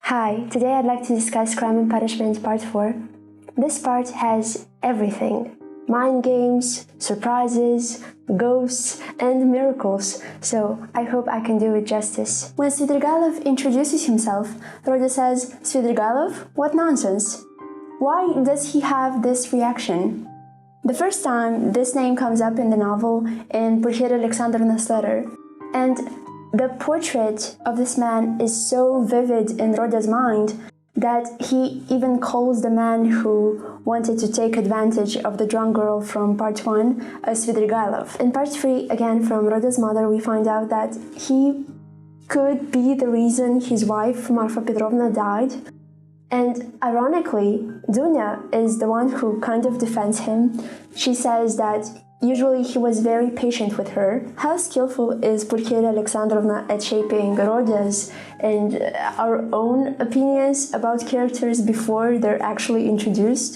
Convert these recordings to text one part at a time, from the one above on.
Hi, today I'd like to discuss Crime and Punishment Part 4. This part has everything. Mind games, surprises, ghosts, and miracles, so I hope I can do it justice. When Svidrigailov introduces himself, Rodya says, "Svidrigailov? What nonsense! Why does he have this reaction?" The first time this name comes up in the novel in Pulcheria Alexandrovna's letter, and the portrait of this man is so vivid in Rodya's mind that he even calls the man who wanted to take advantage of the drunk girl from part 1 as Svidrigailov. In part 3, again from Rodya's mother, we find out that he could be the reason his wife, Marfa Petrovna, died. And ironically, Dunya is the one who kind of defends him. She says that usually he was very patient with her. How skillful is Pulcheria Alexandrovna at shaping Rodya's and our own opinions about characters before they're actually introduced?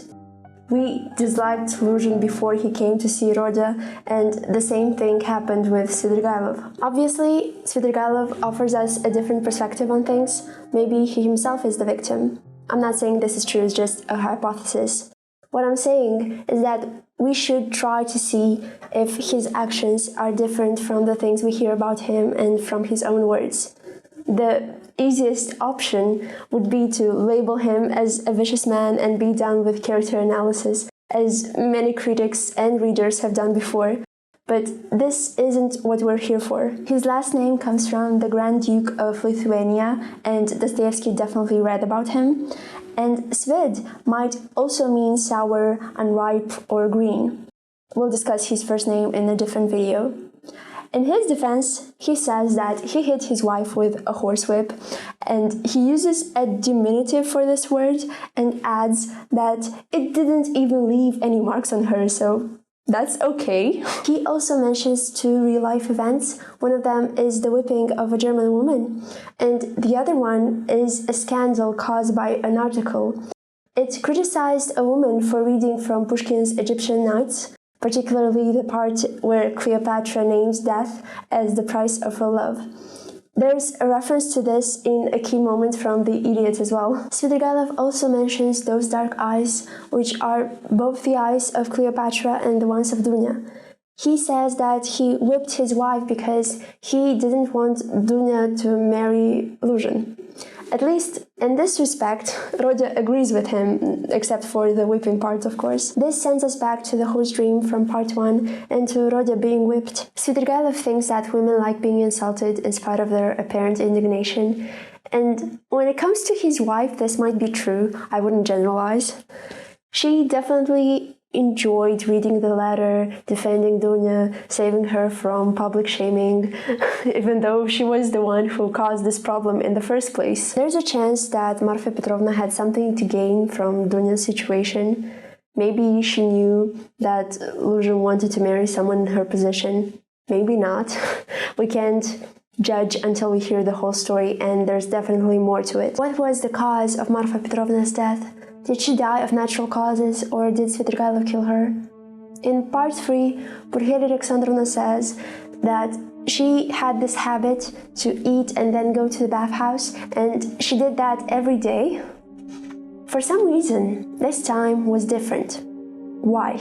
We disliked Luzhin before he came to see Rodya, and the same thing happened with Svidrigailov. Obviously, Svidrigailov offers us a different perspective on things. Maybe he himself is the victim. I'm not saying this is true, it's just a hypothesis. What I'm saying is that we should try to see if his actions are different from the things we hear about him and from his own words. The easiest option would be to label him as a vicious man and be done with character analysis, as many critics and readers have done before. But this isn't what we're here for. His last name comes from the Grand Duke of Lithuania, and Dostoevsky definitely read about him. And Svid might also mean sour, unripe, or green. We'll discuss his first name in a different video. In his defense, he says that he hit his wife with a horsewhip, and he uses a diminutive for this word and adds that it didn't even leave any marks on her, so that's okay. He also mentions 2 real-life events. One of them is the whipping of a German woman, and the other one is a scandal caused by an article. It criticized a woman for reading from Pushkin's Egyptian Nights, particularly the part where Cleopatra names death as the price of her love. There's a reference to this in a key moment from The Idiot as well. Svidrigailov also mentions those dark eyes, which are both the eyes of Cleopatra and the ones of Dunya. He says that he whipped his wife because he didn't want Dunya to marry Luzhin. At least in this respect, Rodya agrees with him, except for the whipping part, of course. This sends us back to the horse dream from part 1 and to Rodya being whipped. Svidrigailov thinks that women like being insulted in spite of their apparent indignation. And when it comes to his wife, this might be true. I wouldn't generalize. She definitely enjoyed reading the letter, defending Dunya, saving her from public shaming, even though she was the one who caused this problem in the first place. There's a chance that Marfa Petrovna had something to gain from Dunya's situation. Maybe she knew that Luzhin wanted to marry someone in her position. Maybe not. We can't judge until we hear the whole story, and there's definitely more to it. What was the cause of Marfa Petrovna's death? Did she die of natural causes, or did Svidrigailov kill her? In part 3, Pulcheria Alexandrovna says that she had this habit to eat and then go to the bathhouse, and she did that every day. For some reason, this time was different. Why?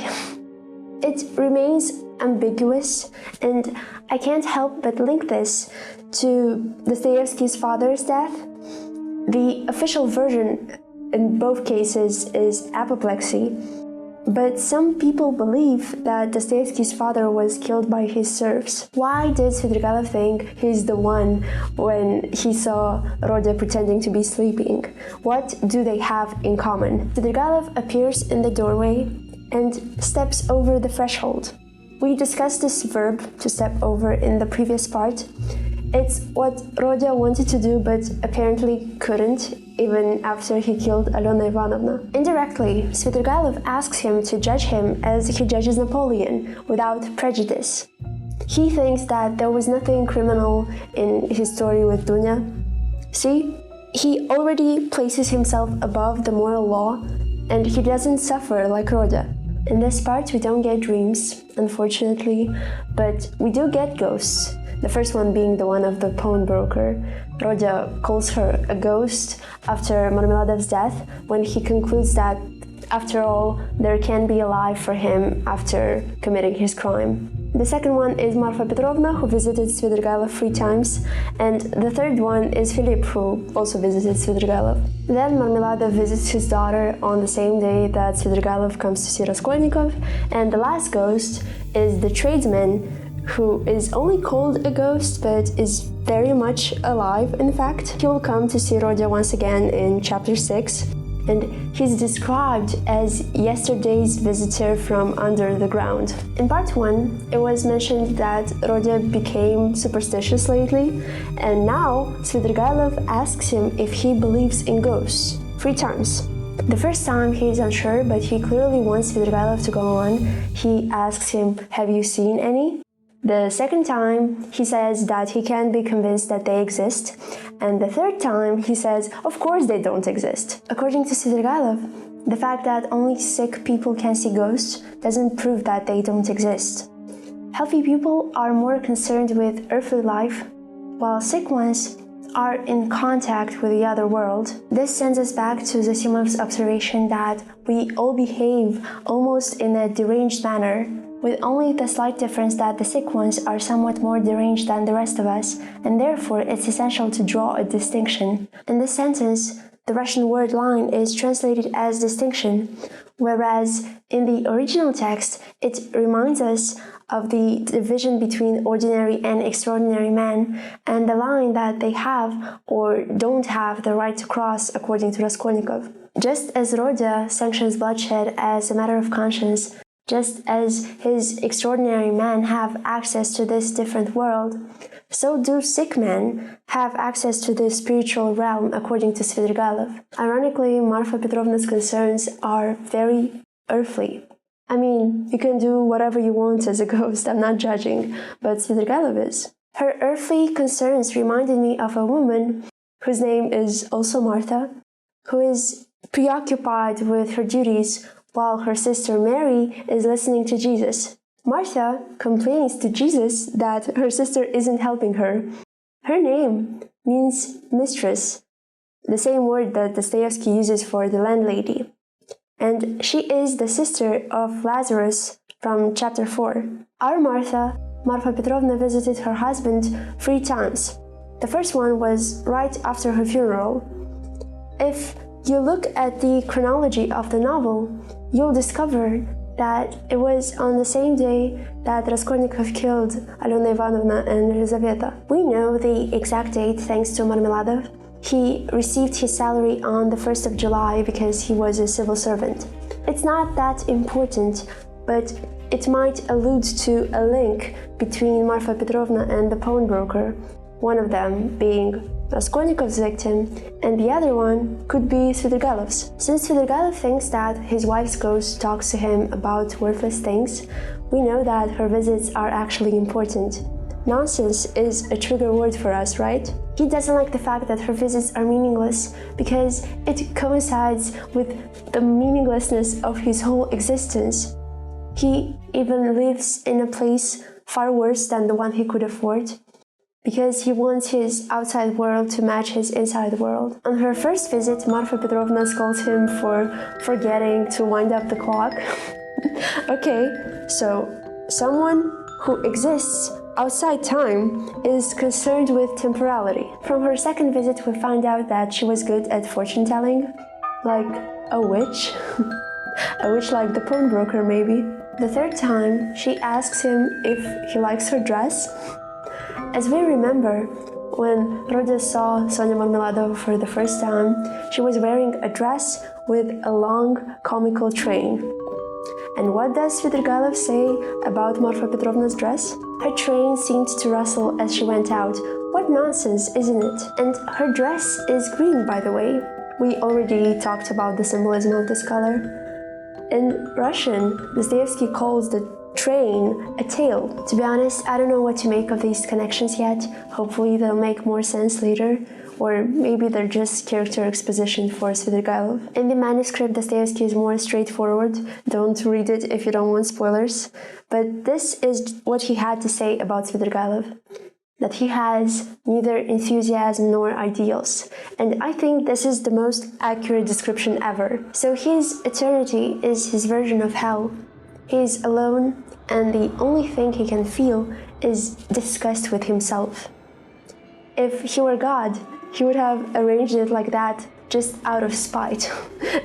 It remains ambiguous, and I can't help but link this to Dostoevsky's father's death. The official version in both cases is apoplexy, but some people believe that Dostoevsky's father was killed by his serfs. Why did Svidrigailov think he's the one when he saw Rodya pretending to be sleeping? What do they have in common? Svidrigailov appears in the doorway and steps over the threshold. We discussed this verb, to step over, in the previous part. It's what Rodya wanted to do but apparently couldn't, even after he killed Alena Ivanovna. Indirectly, Svidrigailov asks him to judge him as he judges Napoleon, without prejudice. He thinks that there was nothing criminal in his story with Dunya. See, he already places himself above the moral law, and he doesn't suffer like Rodya. In this part, we don't get dreams, unfortunately, but we do get ghosts. The first one being the one of the pawnbroker. Rodya calls her a ghost after Marmeladov's death, when he concludes that, after all, there can be a life for him after committing his crime. The second one is Marfa Petrovna, who visited Svidrigailov 3 times, and the third one is Philip, who also visited Svidrigailov. Then Marmeladov visits his daughter on the same day that Svidrigailov comes to see Raskolnikov, and the last ghost is the tradesman, who is only called a ghost but is very much alive. In fact, he will come to see Rodya once again in chapter 6, and he's described as yesterday's visitor from under the ground. In part 1, it was mentioned that Rodya became superstitious lately, and now Svidrigailov asks him if he believes in ghosts 3 times. The first time he is unsure, but he clearly wants Svidrigailov to go on. He asks him, "Have you seen any?" The second time, he says that he can't be convinced that they exist. And the third time, he says, of course they don't exist. According to Svidrigailov, the fact that only sick people can see ghosts doesn't prove that they don't exist. Healthy people are more concerned with earthly life, while sick ones are in contact with the other world. This sends us back to Zosimov's observation that we all behave almost in a deranged manner, with only the slight difference that the sick ones are somewhat more deranged than the rest of us, and therefore it's essential to draw a distinction. In this sentence, the Russian word line is translated as distinction, whereas in the original text it reminds us of the division between ordinary and extraordinary men, and the line that they have or don't have the right to cross according to Raskolnikov. Just as Rodya sanctions bloodshed as a matter of conscience, just as his extraordinary men have access to this different world, so do sick men have access to this spiritual realm according to Svidrigailov. Ironically, Marfa Petrovna's concerns are very earthly. I mean, you can do whatever you want as a ghost, I'm not judging, but Svidrigailov is. Her earthly concerns reminded me of a woman whose name is also Martha, who is preoccupied with her duties while her sister Mary is listening to Jesus. Martha complains to Jesus that her sister isn't helping her. Her name means mistress, the same word that Dostoevsky uses for the landlady. And she is the sister of Lazarus from chapter 4. Our Martha, Marfa Petrovna, visited her husband 3 times. The first one was right after her funeral. If you look at the chronology of the novel, you'll discover that it was on the same day that Raskolnikov killed Alena Ivanovna and Elizaveta. We know the exact date thanks to Marmeladov. He received his salary on the 1st of July because he was a civil servant. It's not that important, but it might allude to a link between Marfa Petrovna and the pawnbroker, one of them being Raskolnikov's victim, and the other one could be Svidrigailov's. Since Svidrigailov thinks that his wife's ghost talks to him about worthless things, we know that her visits are actually important. Nonsense is a trigger word for us, right? He doesn't like the fact that her visits are meaningless because it coincides with the meaninglessness of his whole existence. He even lives in a place far worse than the one he could afford, because he wants his outside world to match his inside world. On her first visit, Marfa Petrovna scolds him for forgetting to wind up the clock. Okay, so someone who exists outside time is concerned with temporality. From her second visit, we find out that she was good at fortune telling, like a witch. A witch like the pawnbroker, maybe. The third time, she asks him if he likes her dress. As we remember, when Rodya saw Sonia Marmeladova for the first time, she was wearing a dress with a long comical train. And what does Svidrigailov say about Marfa Petrovna's dress? Her train seemed to rustle as she went out. What nonsense, isn't it? And her dress is green, by the way. We already talked about the symbolism of this color. In Russian, Dostoevsky calls the train a tail. To be honest, I don't know what to make of these connections yet. Hopefully they'll make more sense later, or maybe they're just character exposition for Svidrigailov. In the manuscript, Dostoevsky is more straightforward. Don't read it if you don't want spoilers. But this is what he had to say about Svidrigailov. that he has neither enthusiasm nor ideals. And I think this is the most accurate description ever. So his eternity is his version of hell. He is alone, and the only thing he can feel is disgust with himself. If he were God, he would have arranged it like that just out of spite.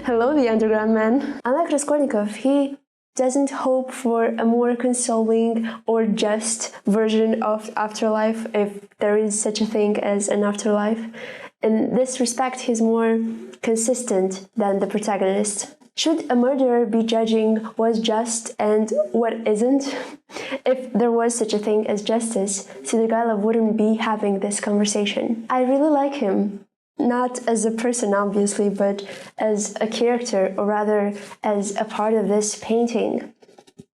Hello, the underground man. Unlike Raskolnikov, he doesn't hope for a more consoling or just version of afterlife, if there is such a thing as an afterlife. In this respect, he's more consistent than the protagonist. Should a murderer be judging what's just and what isn't? If there was such a thing as justice, Svidrigailov wouldn't be having this conversation. I really like him. Not as a person, obviously, but as a character, or rather, as a part of this painting.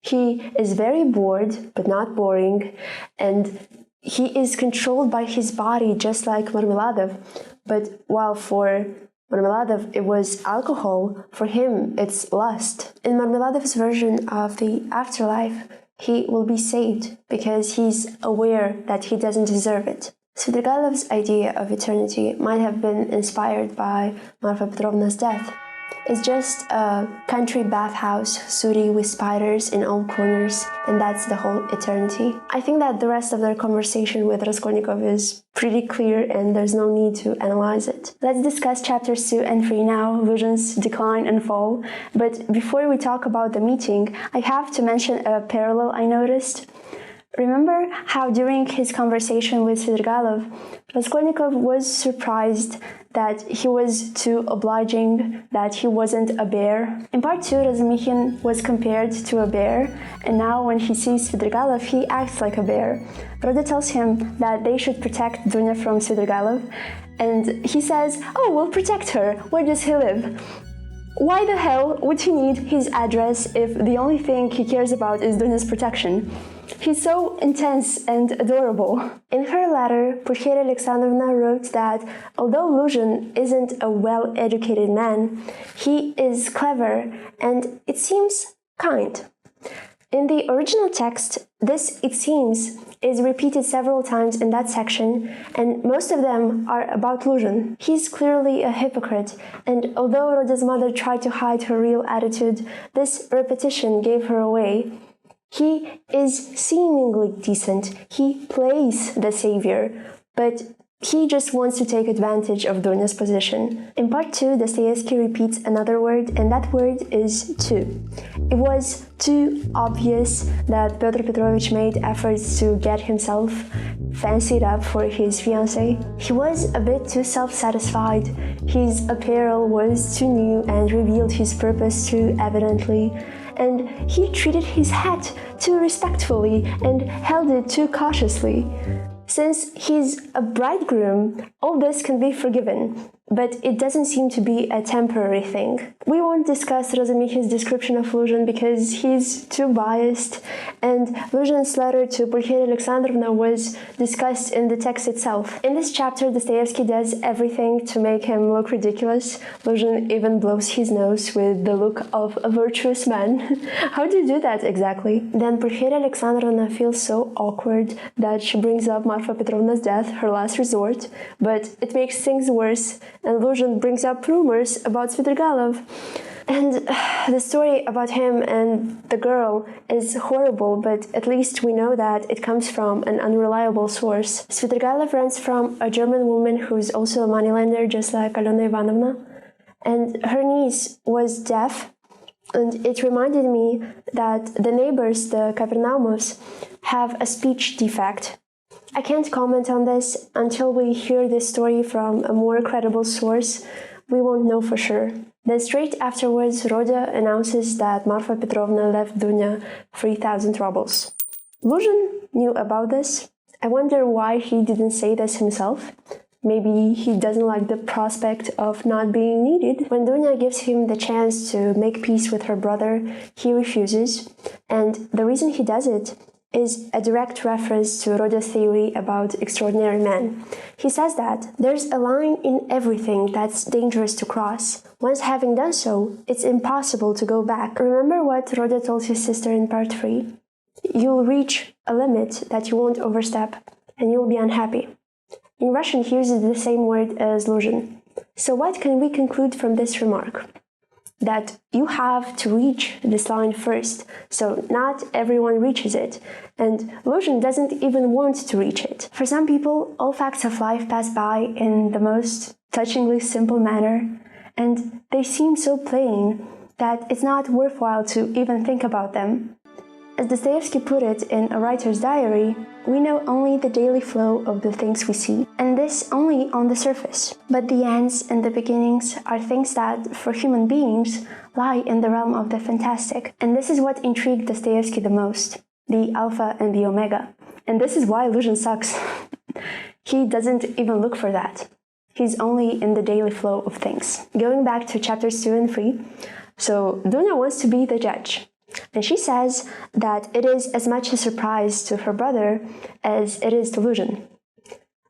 He is very bored, but not boring, and he is controlled by his body, just like Marmeladov. But while for Marmeladov it was alcohol, for him it's lust. In Marmeladov's version of the afterlife, he will be saved because he's aware that he doesn't deserve it. Svidrigailov's idea of eternity might have been inspired by Marfa Petrovna's death. It's just a country bathhouse, sooty with spiders in all corners, and that's the whole eternity. I think that the rest of their conversation with Raskolnikov is pretty clear and there's no need to analyze it. Let's discuss chapters 2 and 3 now, Illusion's decline and fall. But before we talk about the meeting, I have to mention a parallel I noticed. Remember how during his conversation with Svidrigailov, Raskolnikov was surprised that he was too obliging, that he wasn't a bear? In part 2, Razumikhin was compared to a bear, and now when he sees Svidrigailov, he acts like a bear. Roda tells him that they should protect Dunya from Svidrigailov, and he says, "Oh, we'll protect her. Where does he live?" Why the hell would he need his address if the only thing he cares about is Dunya's protection? He's so intense and adorable. In her letter, Pulcheria Alexandrovna wrote that although Luzhin isn't a well-educated man, he is clever and, it seems, kind. In the original text, this "it seems" is repeated several times in that section, and most of them are about Luzhin. He's clearly a hypocrite, and although Roda's mother tried to hide her real attitude, this repetition gave her away. He is seemingly decent, he plays the savior, but he just wants to take advantage of Dunya's position. In part 2, Dostoevsky repeats another word, and that word is too. It was too obvious that Pyotr Petrovich made efforts to get himself fancied up for his fiancée. He was a bit too self-satisfied, his apparel was too new and revealed his purpose too evidently, and he treated his hat too respectfully and held it too cautiously. Since he's a bridegroom, all this can be forgiven, but it doesn't seem to be a temporary thing. We won't discuss Razumikhin's description of Luzhin because he's too biased, and Luzhin's letter to Pulcheria Alexandrovna was discussed in the text itself. In this chapter, Dostoevsky does everything to make him look ridiculous. Luzhin even blows his nose with the look of a virtuous man. How do you do that exactly? Then Pulcheria Alexandrovna feels so awkward that she brings up Marfa Petrovna's death, her last resort, but it makes things worse, and Luzhin brings up rumors about Svidrigailov. And the story about him and the girl is horrible, but at least we know that it comes from an unreliable source. Svidrigailov rents from a German woman who's also a moneylender, just like Alena Ivanovna, and her niece was deaf, and it reminded me that the neighbors, the Kapernaumovs, have a speech defect. I can't comment on this until we hear this story from a more credible source. We won't know for sure. Then straight afterwards, Roda announces that Marfa Petrovna left Dunya 3,000 rubles. Luzhin knew about this. I wonder why he didn't say this himself. Maybe he doesn't like the prospect of not being needed. When Dunya gives him the chance to make peace with her brother, he refuses. And the reason he does it is a direct reference to Roda's theory about extraordinary men. He says that there's a line in everything that's dangerous to cross. Once having done so, it's impossible to go back. Remember what Roda told his sister in part 3? You'll reach a limit that you won't overstep, and you'll be unhappy. In Russian, he uses the same word as illusion. So what can we conclude from this remark? That you have to reach this line first, so not everyone reaches it, and illusion doesn't even want to reach it. For some people, all facts of life pass by in the most touchingly simple manner, and they seem so plain that it's not worthwhile to even think about them. As Dostoevsky put it in A Writer's Diary, we know only the daily flow of the things we see, and this only on the surface. But the ends and the beginnings are things that, for human beings, lie in the realm of the fantastic. And this is what intrigued Dostoevsky the most, the alpha and the omega. And this is why illusion sucks. He doesn't even look for that. He's only in the daily flow of things. Going back to chapters 2 and 3, so Dunya wants to be the judge. And she says that it is as much a surprise to her brother as it is delusion.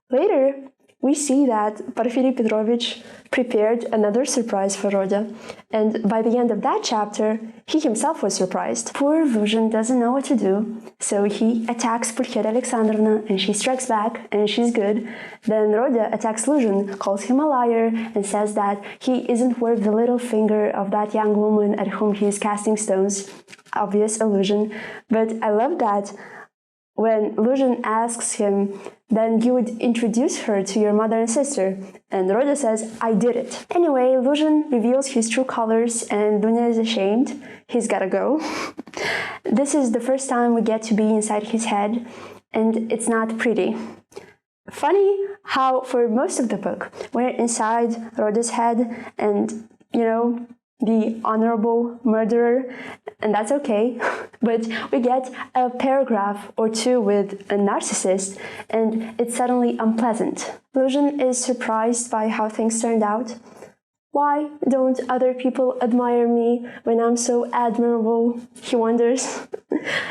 Later, we see that Porfiry Petrovich prepared another surprise for Rodya, and by the end of that chapter, he himself was surprised. Poor illusion doesn't know what to do, so he attacks Pulchera Alexandrovna, and she strikes back, and she's good. Then Rodya attacks illusion, calls him a liar, and says that he isn't worth the little finger of that young woman at whom he is casting stones. Obvious illusion, but I love that when illusion asks him, then you would introduce her to your mother and sister. And Rodya says, I did it. Anyway, illusion reveals his true colors and Dunya is ashamed. He's gotta go. This is the first time we get to be inside his head, and it's not pretty. Funny how for most of the book, we're inside Rodya's head and, the honorable murderer, and that's okay. But we get a paragraph or two with a narcissist, and it's suddenly unpleasant. Illusion is surprised by how things turned out. Why don't other people admire me when I'm so admirable? He wonders.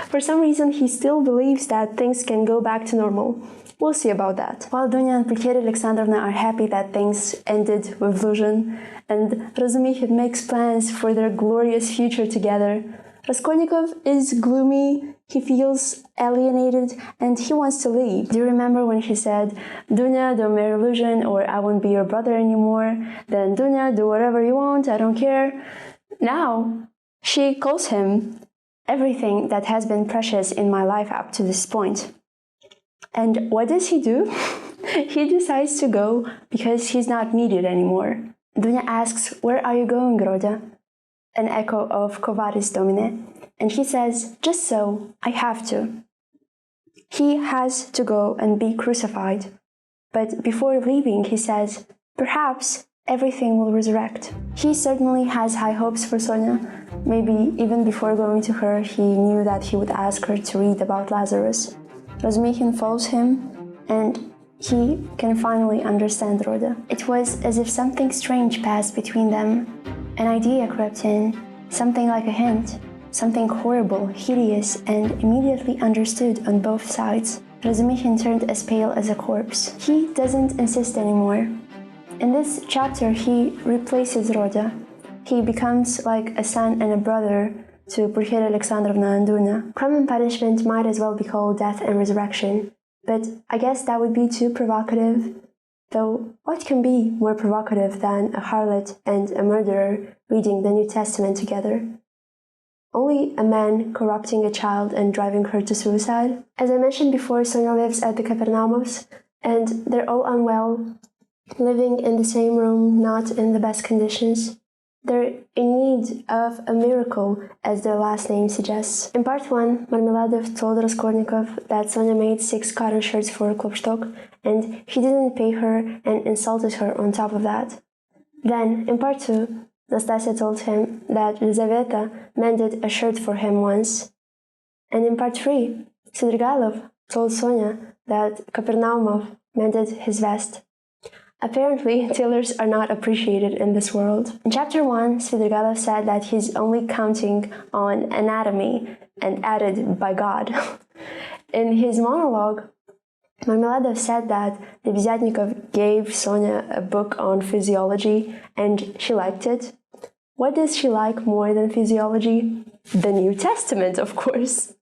For some reason, he still believes that things can go back to normal. We'll see about that. While Dunya and Pulchera Alexandrovna are happy that things ended with illusion, and Razumikhin makes plans for their glorious future together, Raskolnikov is gloomy, he feels alienated, and he wants to leave. Do you remember when he said, Dunya, don't marry illusion, or I won't be your brother anymore? Then Dunya, do whatever you want, I don't care. Now, she calls him everything that has been precious in my life up to this point. And what does he do? He decides to go because he's not needed anymore. Dunya asks, where are you going, Rodya? An echo of Quo Vadis, Domine. And he says, just so, I have to. He has to go and be crucified. But before leaving, he says, perhaps everything will resurrect. He certainly has high hopes for Sonia. Maybe even before going to her, he knew that he would ask her to read about Lazarus. Razumikhin follows him, and he can finally understand Rodya. It was as if something strange passed between them. An idea crept in, something like a hint, something horrible, hideous, and immediately understood on both sides. Razumikhin turned as pale as a corpse. He doesn't insist anymore. In this chapter, he replaces Rodya. He becomes like a son and a brother to Pulchera Alexandrovna and Dunya. Crime and punishment might as well be called death and resurrection, but I guess that would be too provocative. Though, what can be more provocative than a harlot and a murderer reading the New Testament together? Only a man corrupting a child and driving her to suicide? As I mentioned before, Sonia lives at the Kapernaumovs, and they're all unwell, living in the same room, not in the best conditions. They're in need of a miracle, as their last name suggests. In part 1, Marmeladov told Raskolnikov that Sonia made 6 cotton shirts for Klopstock, and he didn't pay her and insulted her on top of that. Then, in part 2, Nastasia told him that Lizaveta mended a shirt for him once. And in part 3, Svidrigailov told Sonia that Kapernaumov mended his vest. Apparently, tailors are not appreciated in this world. In chapter 1, Svidrigailov said that he's only counting on anatomy and added by God. In his monologue, Marmeladov said that Lebeziatnikov gave Sonia a book on physiology and she liked it. What does she like more than physiology? The New Testament, of course.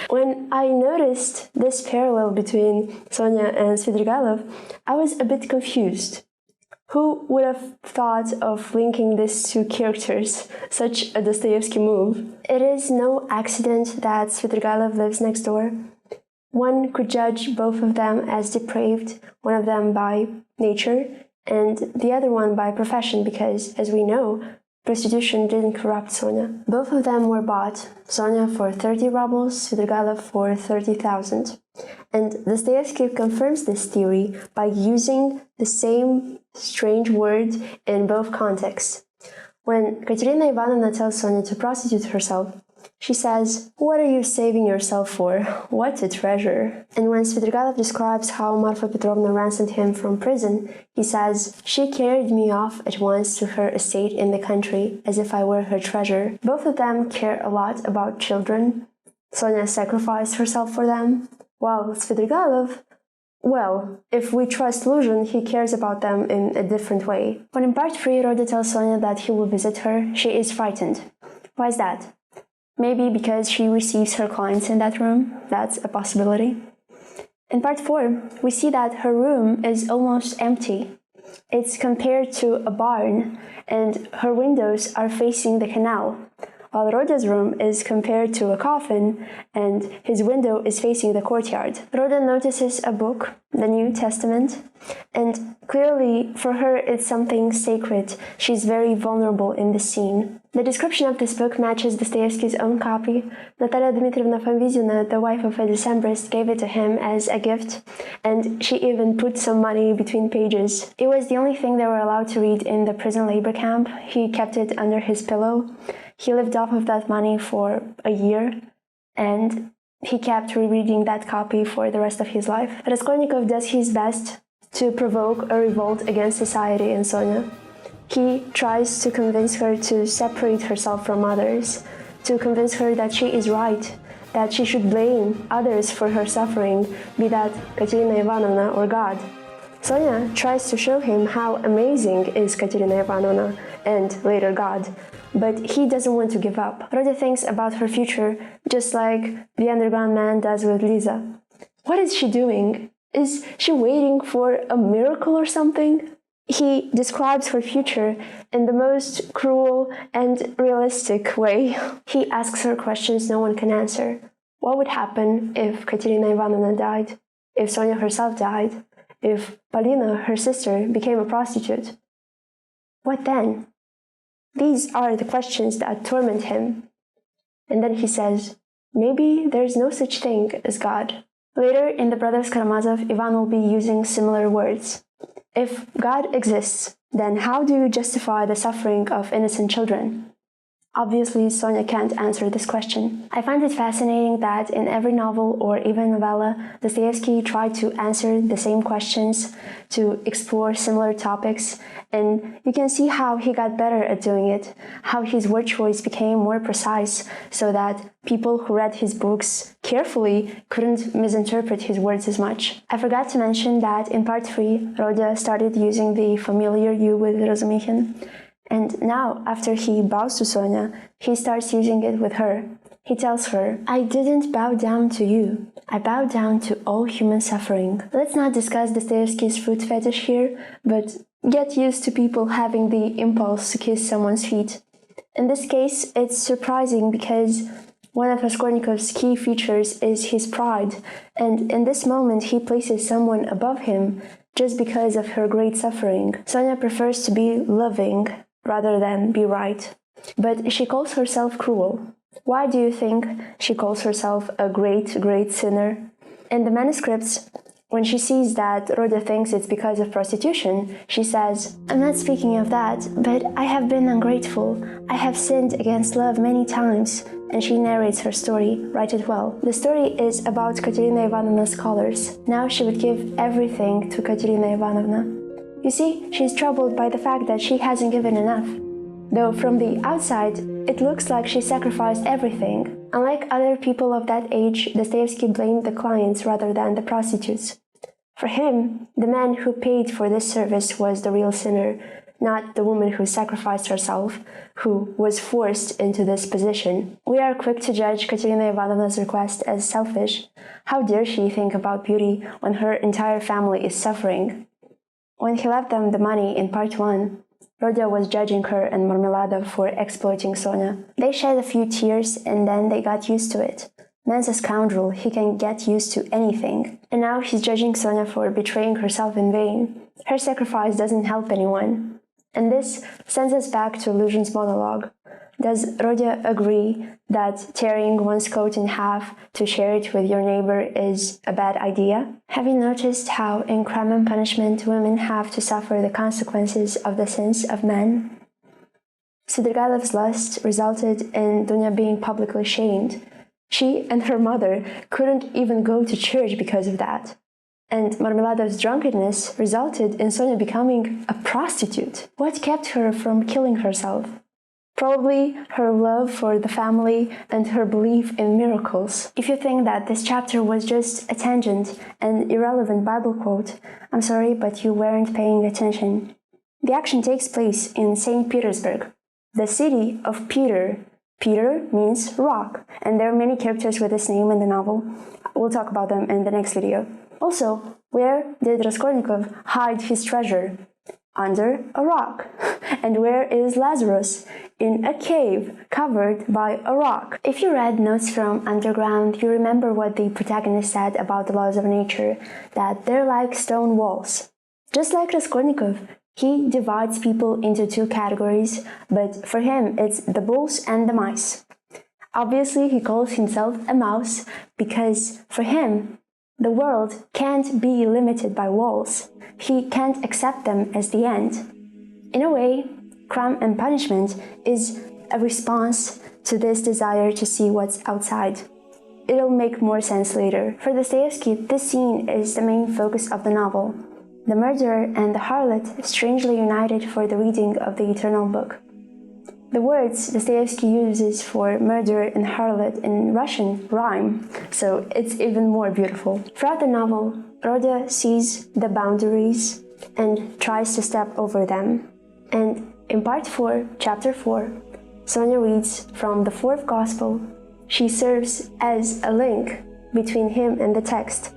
When I noticed this parallel between Sonia and Svidrigailov, I was a bit confused. Who would have thought of linking these two characters? Such a Dostoevsky move. It is no accident that Svidrigailov lives next door. One could judge both of them as depraved, one of them by nature, and the other one by profession because, as we know, prostitution didn't corrupt Sonia. Both of them were bought, Sonia for 30 rubles, Svidrigailov for 30,000. And Dostoevsky confirms this theory by using the same strange word in both contexts. When Katerina Ivanovna tells Sonia to prostitute herself, she says, "What are you saving yourself for? What a treasure." And when Svidrigailov describes how Marfa Petrovna ransomed him from prison, he says, "She carried me off at once to her estate in the country, as if I were her treasure." Both of them care a lot about children. Sonia sacrificed herself for them, while Svidrigailov, well, if we trust Luzhin, he cares about them in a different way. When in part 3, Rhoda tells Sonia that he will visit her, she is frightened. Why is that? Maybe because she receives her clients in that room. That's a possibility. In part 4, we see that her room is almost empty. It's compared to a barn, and her windows are facing the canal, while Rhoda's room is compared to a coffin, and his window is facing the courtyard. Rhoda notices a book, the New Testament, and clearly for her it's something sacred. She's very vulnerable in the scene. The description of this book matches Dostoevsky's own copy. Natalia Dmitrievna Fanvizyuna, the wife of a Decembrist, gave it to him as a gift, and she even put some money between pages. It was the only thing they were allowed to read in the prison labor camp. He kept it under his pillow. He lived off of that money for a year, and he kept rereading that copy for the rest of his life. Raskolnikov does his best to provoke a revolt against society in Sonia. He tries to convince her to separate herself from others, to convince her that she is right, that she should blame others for her suffering, be that Katerina Ivanovna or God. Sonia tries to show him how amazing is Katerina Ivanovna and later God, but he doesn't want to give up. Rhoda thinks about her future just like the underground man does with Lisa. What is she doing? Is she waiting for a miracle or something? He describes her future in the most cruel and realistic way. He asks her questions no one can answer. What would happen if Katerina Ivanovna died? If Sonia herself died? If Polina, her sister, became a prostitute? What then? These are the questions that torment him. And then he says, maybe there's no such thing as God. Later in The Brothers Karamazov, Ivan will be using similar words. If God exists, then how do you justify the suffering of innocent children? Obviously, Sonia can't answer this question. I find it fascinating that in every novel or even novella, Dostoevsky tried to answer the same questions, to explore similar topics, and you can see how he got better at doing it, how his word choice became more precise so that people who read his books carefully couldn't misinterpret his words as much. I forgot to mention that in part 3, Rhoda started using the familiar you with Razumikhin. And now, after he bows to Sonia, he starts using it with her. He tells her, I didn't bow down to you. I bowed down to all human suffering. Let's not discuss Dostoevsky's foot fetish here, but get used to people having the impulse to kiss someone's feet. In this case, it's surprising because one of Raskolnikov's key features is his pride, and in this moment he places someone above him just because of her great suffering. Sonia prefers to be loving rather than be right. But she calls herself cruel. Why do you think she calls herself a great, great sinner? In the manuscripts, when she sees that Rhoda thinks it's because of prostitution, she says, I'm not speaking of that, but I have been ungrateful. I have sinned against love many times. And she narrates her story, write it well. The story is about Katerina Ivanovna's scholars. Now she would give everything to Katerina Ivanovna. You see, she's troubled by the fact that she hasn't given enough. Though from the outside, it looks like she sacrificed everything. Unlike other people of that age, Dostoevsky blamed the clients rather than the prostitutes. For him, the man who paid for this service was the real sinner, not the woman who sacrificed herself, who was forced into this position. We are quick to judge Katerina Ivanovna's request as selfish. How dare she think about beauty when her entire family is suffering? When he left them the money in part 1, Rodya was judging her and Marmeladov for exploiting Sonia. They shed a few tears and then they got used to it. Man's a scoundrel, he can get used to anything. And now he's judging Sonia for betraying herself in vain. Her sacrifice doesn't help anyone. And this sends us back to Illusion's monologue. Does Rodya agree that tearing one's coat in half to share it with your neighbor is a bad idea? Have you noticed how in Crime and Punishment women have to suffer the consequences of the sins of men? Svidrigaïlov's lust resulted in Dunya being publicly shamed. She and her mother couldn't even go to church because of that. And Marmeladov's drunkenness resulted in Sonia becoming a prostitute. What kept her from killing herself? Probably her love for the family and her belief in miracles. If you think that this chapter was just a tangent, an irrelevant Bible quote, I'm sorry, but you weren't paying attention. The action takes place in St. Petersburg, the city of Peter. Peter means rock, and there are many characters with this name in the novel. We'll talk about them in the next video. Also, where did Raskolnikov hide his treasure? Under a rock. And where is Lazarus? In a cave covered by a rock. If you read Notes from Underground, you remember what the protagonist said about the laws of nature, that they're like stone walls. Just like Raskolnikov, he divides people into two categories, but for him it's the bulls and the mice. Obviously, he calls himself a mouse because for him, the world can't be limited by walls. He can't accept them as the end. In a way, Crime and Punishment is a response to this desire to see what's outside. It'll make more sense later. For Dostoevsky, this scene is the main focus of the novel. The murderer and the harlot strangely united for the reading of the eternal book. The words Dostoevsky uses for murderer and harlot in Russian rhyme, so it's even more beautiful. Throughout the novel, Rodya sees the boundaries and tries to step over them. And in part 4, chapter 4, Sonia reads from the 4th Gospel. She serves as a link between him and the text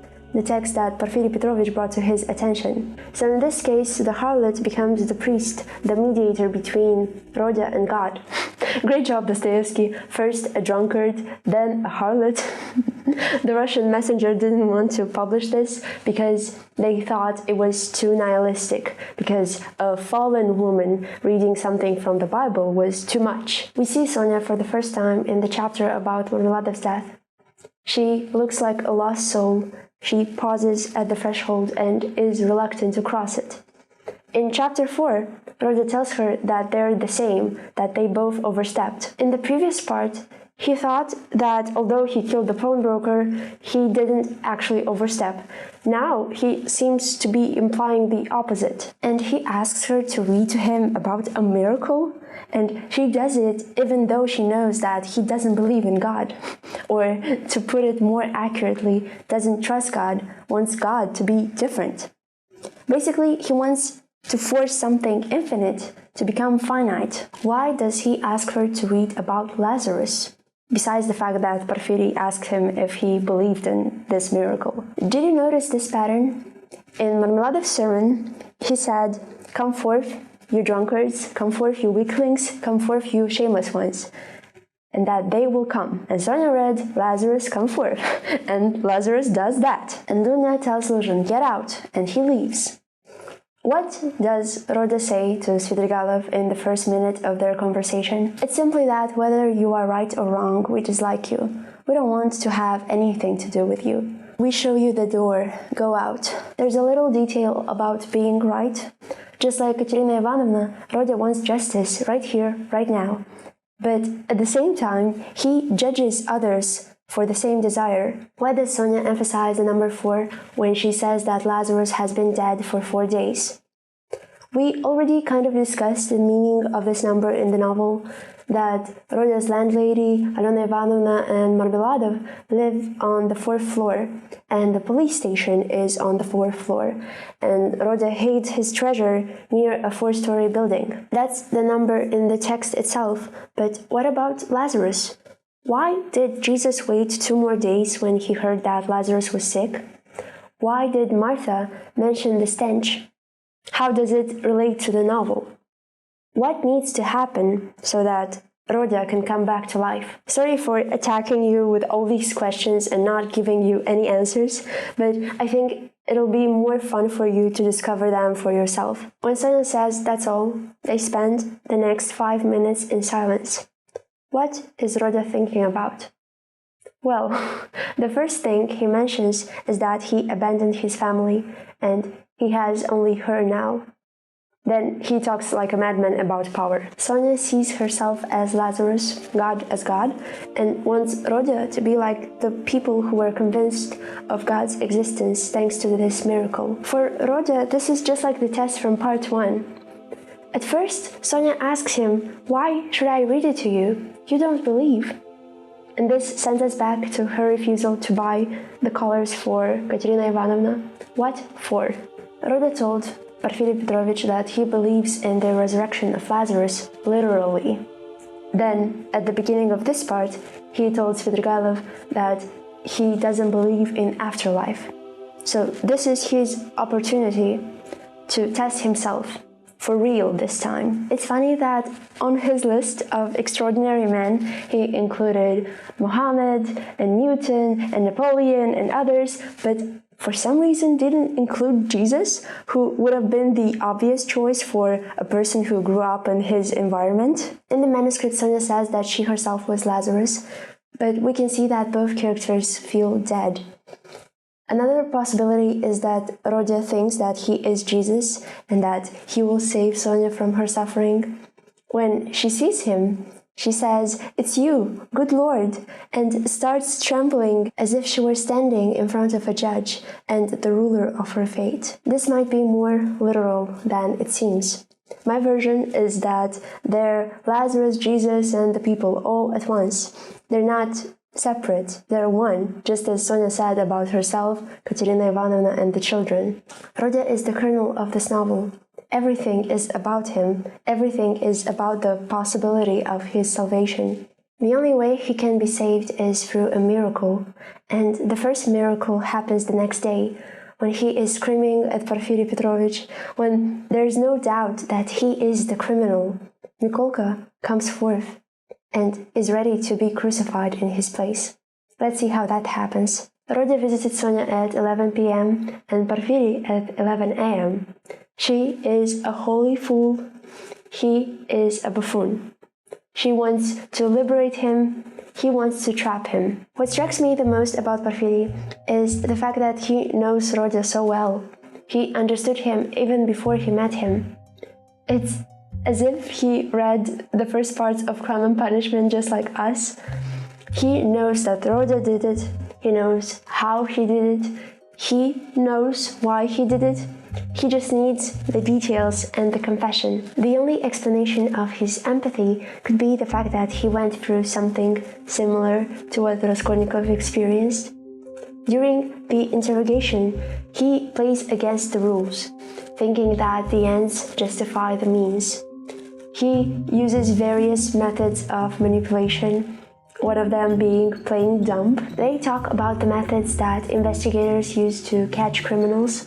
that Porfiry Petrovich brought to his attention. So in this case, the harlot becomes the priest, the mediator between Rodya and God. Great job, Dostoevsky. First a drunkard, then a harlot. The Russian messenger didn't want to publish this because they thought it was too nihilistic, because a fallen woman reading something from the Bible was too much. We see Sonia for the first time in the chapter about Marmeladov's death. She looks like a lost soul. She pauses at the threshold and is reluctant to cross it. In chapter 4, Rodya tells her that they're the same, that they both overstepped. In the previous part, he thought that although he killed the pawnbroker, he didn't actually overstep. Now he seems to be implying the opposite. And he asks her to read to him about a miracle, and she does it even though she knows that he doesn't believe in God. Or, to put it more accurately, doesn't trust God, wants God to be different. Basically, he wants to force something infinite to become finite. Why does he ask her to read about Lazarus? Besides the fact that Porfiry asked him if he believed in this miracle. Did you notice this pattern? In Marmeladov's sermon, he said, "Come forth, you drunkards, come forth, you weaklings, come forth, you shameless ones, and that they will come." And Sonia read, "Lazarus, come forth," and Lazarus does that. And Dunya tells Luzhin, "Get out," and he leaves. What does Rodya say to Svidrigaïlov in the first minute of their conversation? It's simply that whether you are right or wrong, we dislike you. We don't want to have anything to do with you. We show you the door. Go out. There's a little detail about being right. Just like Katerina Ivanovna, Rodya wants justice right here, right now. But at the same time, he judges others for the same desire. Why does Sonia emphasize the number 4 when she says that Lazarus has been dead for 4 days? We already kind of discussed the meaning of this number in the novel, that Rodya's landlady, Alena Ivanovna and Marmeladov live on the 4th floor, and the police station is on the 4th floor, and Rodya hid his treasure near a 4-story building. That's the number in the text itself, but what about Lazarus? Why did Jesus wait 2 more days when he heard that Lazarus was sick? Why did Martha mention the stench? How does it relate to the novel? What needs to happen so that Rodya can come back to life? Sorry for attacking you with all these questions and not giving you any answers, but I think it'll be more fun for you to discover them for yourself. When Sonia says that's all, they spend the next 5 minutes in silence. What is Rodya thinking about? Well, the first thing he mentions is that he abandoned his family and he has only her now. Then he talks like a madman about power. Sonia sees herself as Lazarus, God as God, and wants Rodya to be like the people who were convinced of God's existence thanks to this miracle. For Rodya, this is just like the test from part 1. At first, Sonia asks him, "Why should I read it to you? You don't believe." And this sends us back to her refusal to buy the colors for Katerina Ivanovna. What for? Rodya told Porfiry Petrovich that he believes in the resurrection of Lazarus literally. Then, at the beginning of this part, he told Svidrigailov that he doesn't believe in afterlife. So this is his opportunity to test himself. For real this time. It's funny that on his list of extraordinary men, he included Mohammed and Newton and Napoleon and others, but for some reason didn't include Jesus, who would have been the obvious choice for a person who grew up in his environment. In the manuscript, Sonia says that she herself was Lazarus, but we can see that both characters feel dead. Another possibility is that Rodya thinks that he is Jesus and that he will save Sonia from her suffering. When she sees him, she says, "It's you, good Lord," and starts trembling as if she were standing in front of a judge and the ruler of her fate. This might be more literal than it seems. My version is that they're Lazarus, Jesus, and the people all at once. They're not separate, they're one, just as Sonia said about herself, Katerina Ivanovna, and the children. Rodya is the kernel of this novel. Everything is about him. Everything is about the possibility of his salvation. The only way he can be saved is through a miracle, and the first miracle happens the next day, when he is screaming at Porfiry Petrovich, when there is no doubt that he is the criminal. Nikolka comes forth and is ready to be crucified in his place. Let's see how that happens. Rodya visited Sonia at 11 p.m. and Porfiry at 11 a.m. She is a holy fool. He is a buffoon. She wants to liberate him. He wants to trap him. What strikes me the most about Porfiry is the fact that he knows Rodya so well. He understood him even before he met him. It's as if he read the first parts of Crime and Punishment just like us. He knows that Rodya did it. He knows how he did it. He knows why he did it. He just needs the details and the confession. The only explanation of his empathy could be the fact that he went through something similar to what Raskolnikov experienced. During the interrogation, he plays against the rules, thinking that the ends justify the means. He uses various methods of manipulation, one of them being playing dumb. They talk about the methods that investigators use to catch criminals,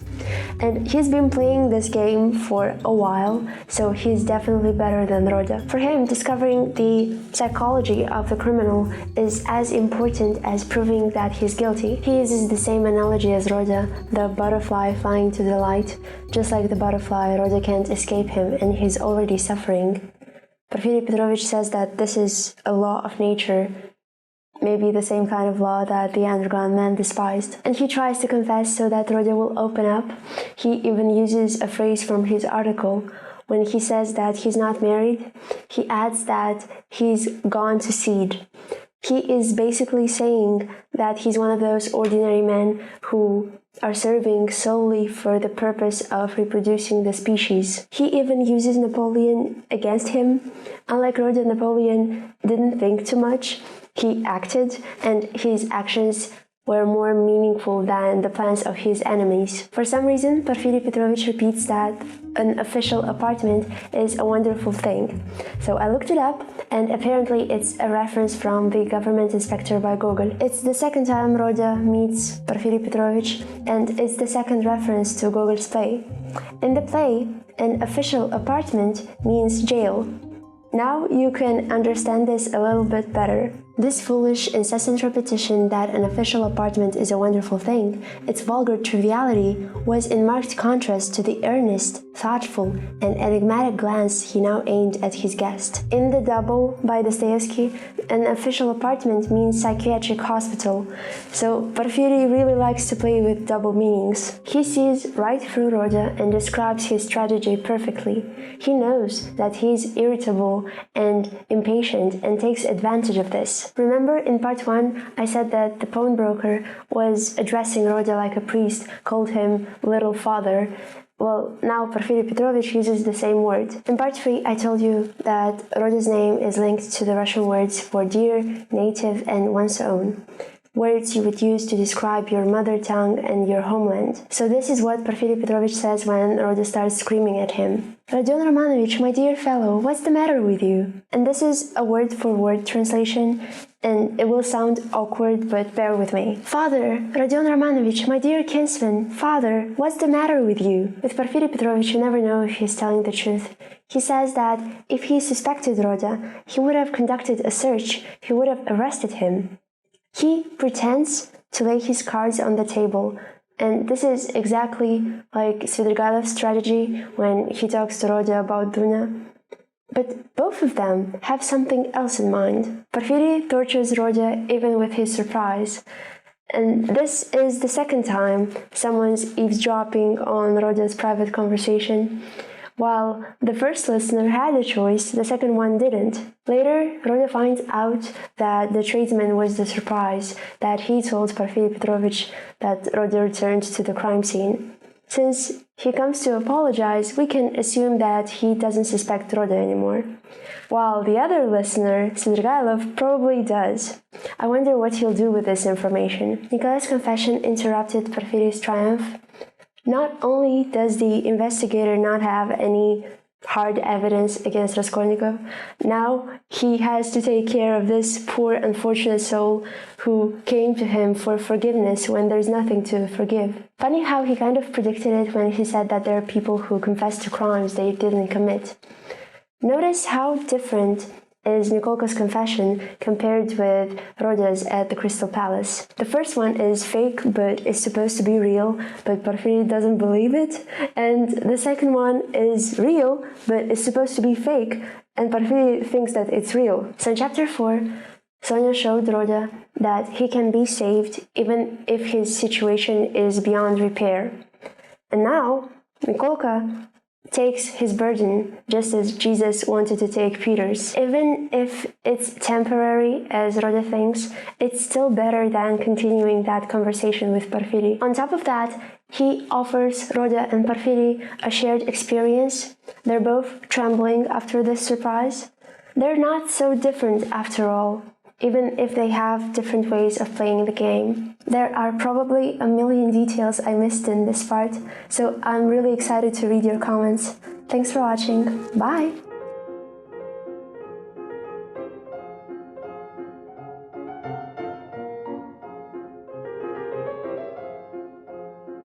and he's been playing this game for a while, so he's definitely better than Rodya. For him, discovering the psychology of the criminal is as important as proving that he's guilty. He uses the same analogy as Rodya, the butterfly flying to the light. Just like the butterfly, Rodya can't escape him, and he's already suffering. Porfiry Petrovich says that this is a law of nature, maybe the same kind of law that the underground man despised. And he tries to confess so that Rodya will open up. He even uses a phrase from his article. When he says that he's not married, he adds that he's gone to seed. He is basically saying that he's one of those ordinary men who are serving solely for the purpose of reproducing the species. He even uses Napoleon against him. Unlike Rhoda, Napoleon didn't think too much. He acted, and his actions were more meaningful than the plans of his enemies. For some reason, Porfiry Petrovich repeats that an official apartment is a wonderful thing. So I looked it up, and apparently it's a reference from The Government Inspector by Gogol. It's the second time Rhoda meets Porfiry Petrovich, and it's the second reference to Gogol's play. In the play, an official apartment means jail. Now you can understand this a little bit better. This foolish, incessant repetition that an official apartment is a wonderful thing, its vulgar triviality, was in marked contrast to the earnest, thoughtful, and enigmatic glance he now aimed at his guest. In The Double by Dostoevsky, an official apartment means psychiatric hospital, so Porfiry really likes to play with double meanings. He sees right through Rhoda and describes his strategy perfectly. He knows that he is irritable and impatient and takes advantage of this. Remember in part 1, I said that the pawnbroker was addressing Rhoda like a priest, called him little father. Well, now Porfiry Petrovich uses the same word. In part 3, I told you that Rhoda's name is linked to the Russian words for dear, native, and one's own. Words you would use to describe your mother tongue and your homeland. So this is what Porfiry Petrovich says when Rhoda starts screaming at him. Rodion Romanovich, my dear fellow, what's the matter with you? And this is a word-for-word translation, and it will sound awkward, but bear with me. Father, Rodion Romanovich, my dear kinsman, father, what's the matter with you? With Porfiry Petrovich, you never know if he's telling the truth. He says that if he suspected Rhoda, he would have conducted a search, he would have arrested him. He pretends to lay his cards on the table, and this is exactly like Svidrigayev's strategy when he talks to Rhoda about Dunya. But both of them have something else in mind. Porfiry tortures Rhoda even with his surprise. And this is the second time someone's eavesdropping on Rhoda's private conversation. While the first listener had a choice, the second one didn't. Later, Rhoda finds out that the tradesman was the surprise, that he told Porfiry Petrovich that Rhoda returned to the crime scene. Since he comes to apologize, we can assume that he doesn't suspect Rhoda anymore. While the other listener, Svidrigaylov, probably does. I wonder what he'll do with this information. Nikola's confession interrupted Porfiry's triumph. Not only does the investigator not have any hard evidence against Raskolnikov, now he has to take care of this poor unfortunate soul who came to him for forgiveness when there's nothing to forgive. Funny how he kind of predicted it when he said that there are people who confess to crimes they didn't commit. Notice how different is Nikolka's confession compared with Rhoda's at the Crystal Palace. The first one is fake but is supposed to be real, but Porfiry doesn't believe it. And the second one is real but is supposed to be fake, and Porfiry thinks that it's real. So in chapter 4, Sonia showed Rhoda that he can be saved even if his situation is beyond repair. And now Nikolka takes his burden just as Jesus wanted to take Peter's. Even if it's temporary, as Rhoda thinks, it's still better than continuing that conversation with Porfiry. On top of that, he offers Rhoda and Porfiry a shared experience. They're both trembling after this surprise. They're not so different after all, even if they have different ways of playing the game. There are probably a million details I missed in this part, so I'm really excited to read your comments. Thanks for watching. Bye!